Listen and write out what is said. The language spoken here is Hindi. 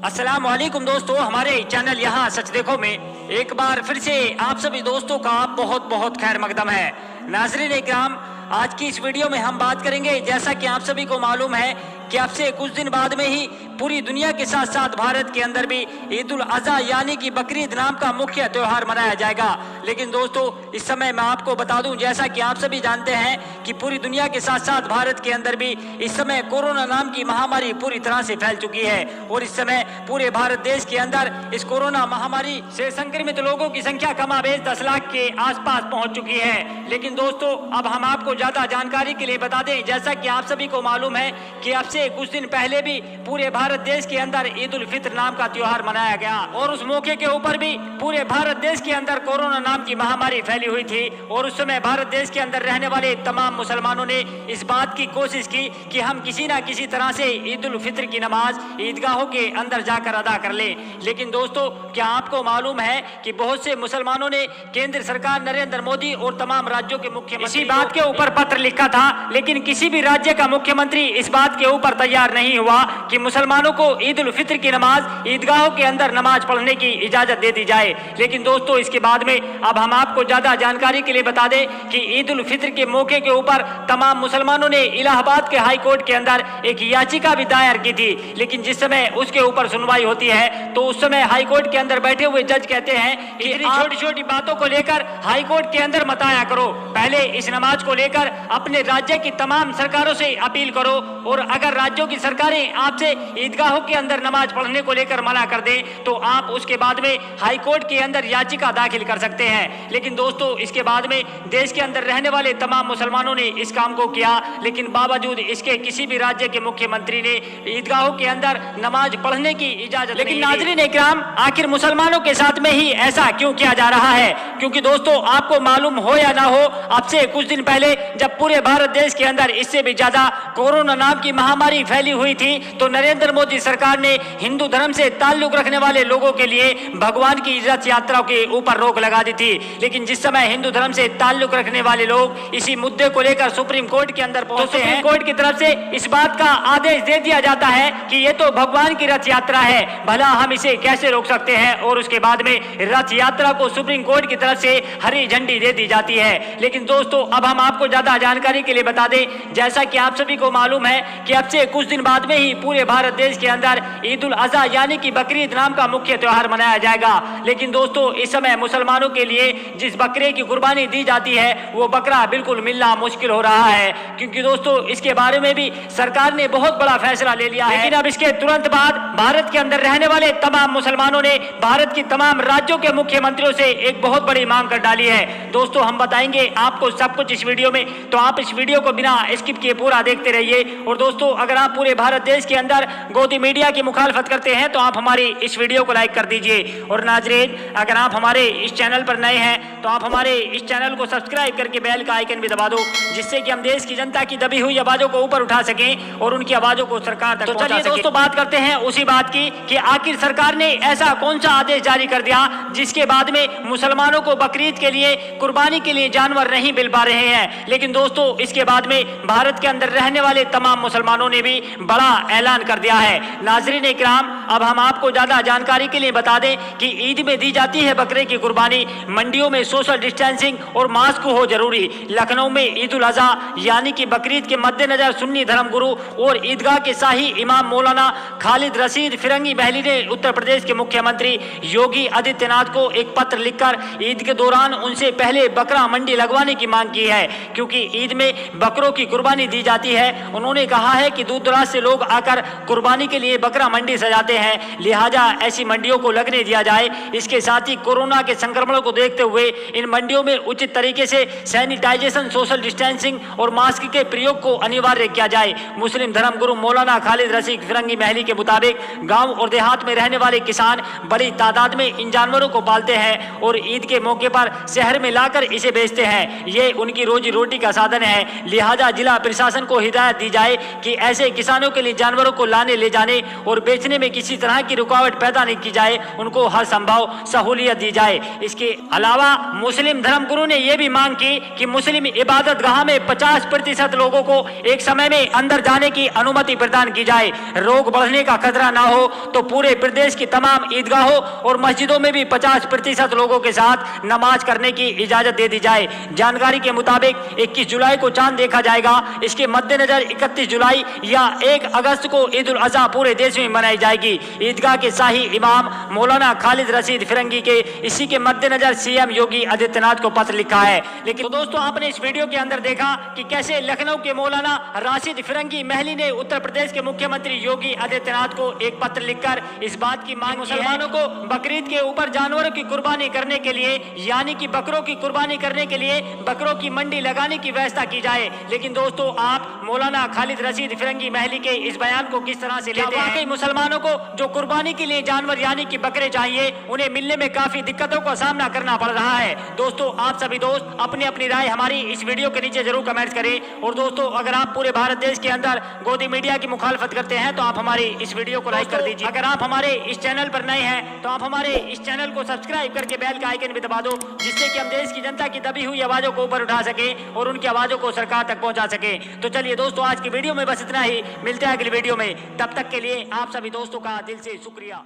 अस्सलाम वालेकुम दोस्तों, हमारे चैनल यहाँ सच देखो में एक बार फिर से आप सभी दोस्तों का बहुत बहुत खैर मकदम है। नाज़रीन इकराम, आज की इस वीडियो में हम बात करेंगे, जैसा कि आप सभी को मालूम है कि अब से कुछ दिन बाद में ही पूरी दुनिया के साथ साथ भारत के अंदर भी ईद उल अज़हा यानी कि बकरीद नाम का मुख्य त्योहार मनाया जाएगा। लेकिन दोस्तों, इस समय मैं आपको बता दूं, जैसा कि आप सभी जानते हैं कि पूरी दुनिया के साथ साथ भारत के अंदर भी इस समय कोरोना नाम की महामारी पूरी तरह से फैल चुकी है और इस समय पूरे भारत देश के अंदर इस कोरोना महामारी से संक्रमित लोगों की संख्या कमाबेश 10 लाख के आसपास पहुंच चुकी है। लेकिन दोस्तों, अब हम आपको ज्यादा जानकारी के लिए बता दें, जैसा कि आप सभी को मालूम है कि अब से कुछ दिन पहले भी पूरे भारत देश के अंदर ईद उल फित्र नाम का त्योहार मनाया गया और उस मौके के ऊपर भी पूरे भारत देश के अंदर कोरोना नाम की महामारी फैली हुई थी और उस समय भारत देश के अंदर रहने वाले तमाम मुसलमानों ने इस बात की कोशिश की कि हम किसी ना किसी तरह से ईद उल फित्र की नमाज ईदगाहों के अंदर जाकर अदा कर ले। लेकिन दोस्तों, क्या आपको मालूम है कि बहुत से मुसलमानों ने केंद्र सरकार नरेंद्र मोदी और तमाम राज्यों के मुख्यमंत्री इसी बात के ऊपर पत्र लिखा था, लेकिन किसी भी राज्य का मुख्यमंत्री इस बात के ऊपर तैयार नहीं हुआ कि मुसलमानों को ईद उल फित्र की नमाज ईदगाहों के अंदर नमाज पढ़ने की इजाजत दे दी जाए। लेकिन दोस्तों, इसके बाद में अब हम आपको ज्यादा जानकारी के लिए बता दें कि ईद उल फित्र के मौके के ऊपर तमाम मुसलमानों ने इलाहाबाद के हाई कोर्ट के अंदर एक याचिका भी दायर की थी। लेकिन जिस समय उसके ऊपर सुनवाई होती है तो उस समय हाई कोर्ट के अंदर बैठे हुए जज कहते हैं कि छोटी छोटी बातों को लेकर हाई कोर्ट के अंदर मत आया करो, पहले इस नमाज को लेकर अपने राज्य की तमाम सरकारों से अपील करो और अगर राज्यों की सरकारें आपसे ईदगाहों के अंदर नमाज पढ़ने को लेकर मना कर दें तो आप उसके बाद में हाई कोर्ट के अंदर याचिका दाखिल कर सकते हैं। लेकिन दोस्तों, इसके बाद में देश के अंदर रहने वाले तमाम मुसलमानों ने इस काम को किया, लेकिन बावजूद इसके किसी भी राज्य के मुख्यमंत्री ने ईदगाहों के अंदर नमाज पढ़ने की इजाजत लेकिन नाज़रीन इकराम, आखिर मुसलमानों के साथ में ही ऐसा क्यों किया जा रहा है? क्योंकि दोस्तों, आपको मालूम हो या ना हो, अब से कुछ दिन पहले जब पूरे भारत देश के अंदर इससे भी ज्यादा कोरोना नाम की महामारी फैली हुई थी तो नरेंद्र मोदी सरकार ने हिंदू धर्म से ताल्लुक रखने वाले लोगों के लिए भगवान की रथ यात्रा के ऊपर रोक लगा दी थी। लेकिन जिस समय हिंदू धर्म से ताल्लुक रखने वाले लोग इसी मुद्दे को लेकर सुप्रीम कोर्ट के अंदर पहुंचते हैं, सुप्रीम कोर्ट की तरफ से इस बात का आदेश दे दिया जाता है कि ये तो भगवान की रथ यात्रा है, भला हम इसे कैसे रोक सकते हैं, और उसके बाद में रथ यात्रा को सुप्रीम कोर्ट की तरफ से हरी झंडी दे दी जाती है। लेकिन दोस्तों, अब हम आपको ज्यादा जानकारी के लिए बता दें, जैसा कि आप सभी को मालूम है कि अब से कुछ दिन बाद में ही पूरे भारत देश के अंदर ईद उल अज़हा यानी कि बकरीद नाम का मुख्य त्योहार मनाया जाएगा। लेकिन दोस्तों, इस समय मुसलमानों के लिए जिस बकरे की कुर्बानी दी जाती है वो बकरा बिल्कुल मिलना मुश्किल हो रहा है, क्योंकि दोस्तों इसके बारे में भी सरकार ने बहुत बड़ा फैसला ले लिया है। लेकिन अब इसके तुरंत बाद भारत के अंदर रहने वाले तमाम मुसलमानों ने भारत की तमाम राज्यों के मुख्यमंत्रियों से एक बहुत बड़ी मांग कर डाली है। दोस्तों, हम बताएंगे आपको सब कुछ इस वीडियो में, तो आप इस वीडियो को बिना स्किप किए पूरा देखते रहिए। और दोस्तों, अगर आप पूरे भारत देश के अंदर गोदी मीडिया की मुखालफत करते हैं तो आप हमारी इस वीडियो को लाइक कर दीजिए। और नाज़रीन, अगर आप हमारे इस चैनल पर नए हैं तो आप हमारे इस चैनल को सब्सक्राइब करके बेल का आइकन भी दबा दो, जिससे कि हम देश की जनता की दबी हुई आवाजों को ऊपर उठा सकें और उनकी आवाजों को सरकार तक पहुंचा सकें। दोस्तों, बात करते हैं उसी बात की कि आखिर सरकार ने ऐसा कौन सा आदेश जारी कर दिया जिसके बाद में मुसलमानों को बकरीद के लिए कुर्बानी के लिए जानवर नहीं मिल पा रहे हैं। लेकिन दोस्तों, इसके बाद में भारत के अंदर रहने वाले तमाम मुसलमानों ने भी बड़ा ऐलान कर दिया है। नाज़रीन इकराम, अब हम आपको ज्यादा जानकारी के लिए बता दें कि ईद में दी जाती है बकरे की कुर्बानी, मंडियों में सोशल डिस्टेंसिंग और मास्क हो जरूरी। लखनऊ में ईद उल अज़हा यानी कि बकरीद के मद्देनजर सुन्नी धर्मगुरु और ईदगाह के शाही इमाम मौलाना खालिद रशीद फिरंगी महली ने उत्तर प्रदेश के मुख्यमंत्री योगी आदित्यनाथ को एक पत्र लिखकर ईद के दौरान उनसे पहले बकरा मंडी लगवाने की मांग की है, क्योंकि ईद में बकरों की कुर्बानी दी जाती है। उन्होंने कहा है कि दूर दराज से लोग आकर कुर्बानी के लिए बकरा मंडी सजाते हैं, लिहाजा ऐसी मंडियों को लगने दिया जाए। इसके साथ ही कोरोना के संक्रमण को देखते हुए इन मंडियों में उचित तरीके से सैनिटाइजेशन, सोशल डिस्टेंसिंग और मास्क के प्रयोग को अनिवार्य किया जाए। मुस्लिम धर्मगुरु मौलाना खालिद रशीद फिरंगी महली के मुताबिक गांव और देहात में रहने वाले किसान बड़ी तादाद में इन जानवरों को पालते हैं और ईद के मौके पर शहर में लाकर इसे बेचते हैं। ये उनकी रोजी रोटी का साधन है, लिहाजा जिला प्रशासन को हिदायत दी जाए कि ऐसे किसानों के लिए जानवरों को लाने ले जाने और बेचने में किसी किसी तरह की रुकावट पैदा नहीं की जाए, उनको हर संभव सहूलियत दी जाए। इसके अलावा मुस्लिम धर्मगुरु ने यह भी मांग की कि मुस्लिम इबादत गाह में 50% लोगों को एक समय में अंदर जाने की अनुमति प्रदान की जाए। रोग बढ़ने का खतरा ना हो तो पूरे प्रदेश की तमाम ईदगाहों और मस्जिदों में भी 50% लोगों के साथ नमाज करने की इजाजत दे दी जाए। जानकारी के मुताबिक 21 जुलाई को चांद देखा जाएगा। इसके मद्देनजर 31 जुलाई या 1 अगस्त को ईद उल अजहा पूरे देश में मनाई जाएगी। ईदगाह के शाही इमाम मौलाना खालिद रशीद फिरंगी के इसी के मद्देनजर सीएम योगी आदित्यनाथ को पत्र लिखा है। लेकिन तो दोस्तों, आपने इस वीडियो के अंदर देखा कि कैसे लखनऊ के मौलाना राशिद फिरंगी महली ने उत्तर प्रदेश के मुख्यमंत्री योगी आदित्यनाथ को एक पत्र लिखकर इस बात की मांग मुसलमानों को बकरीद के ऊपर जानवरों की कुर्बानी करने के लिए, यानी कि बकरों की कुर्बानी करने के लिए बकरों की मंडी लगाने की व्यवस्था की जाए। लेकिन दोस्तों, आप मौलाना खालिद रशीद फिरंगी महली के इस बयान को किस तरह से लेते हैं? मुसलमानों को जो कुर्बानी के लिए जानवर यानी कि बकरे चाहिए, उन्हें मिलने में काफी दिक्कतों का सामना करना पड़ रहा है। दोस्तों, आप सभी दोस्त अपनी अपनी राय हमारी इस वीडियो के नीचे जरूर कमेंट करें। और दोस्तों, अगर आप पूरे भारत देश के अंदर गोदी मीडिया की मुखालफत करते हैं तो आप हमारी इस वीडियो को लाइक कर दीजिए। अगर आप हमारे इस चैनल पर नए हैं तो आप हमारे इस चैनल को सब्सक्राइब करके बेल का आइकन भी दबा दो, जिससे कि हम देश की जनता की दबी हुई आवाजों को ऊपर उठा सके और उनकी आवाजों को सरकार तक पहुंचा सके। तो चलिए दोस्तों, आज की वीडियो में बस इतना ही। मिलते हैं अगली वीडियो में। तब तक के लिए आप सभी दोस्तों का दिल से शुक्रिया।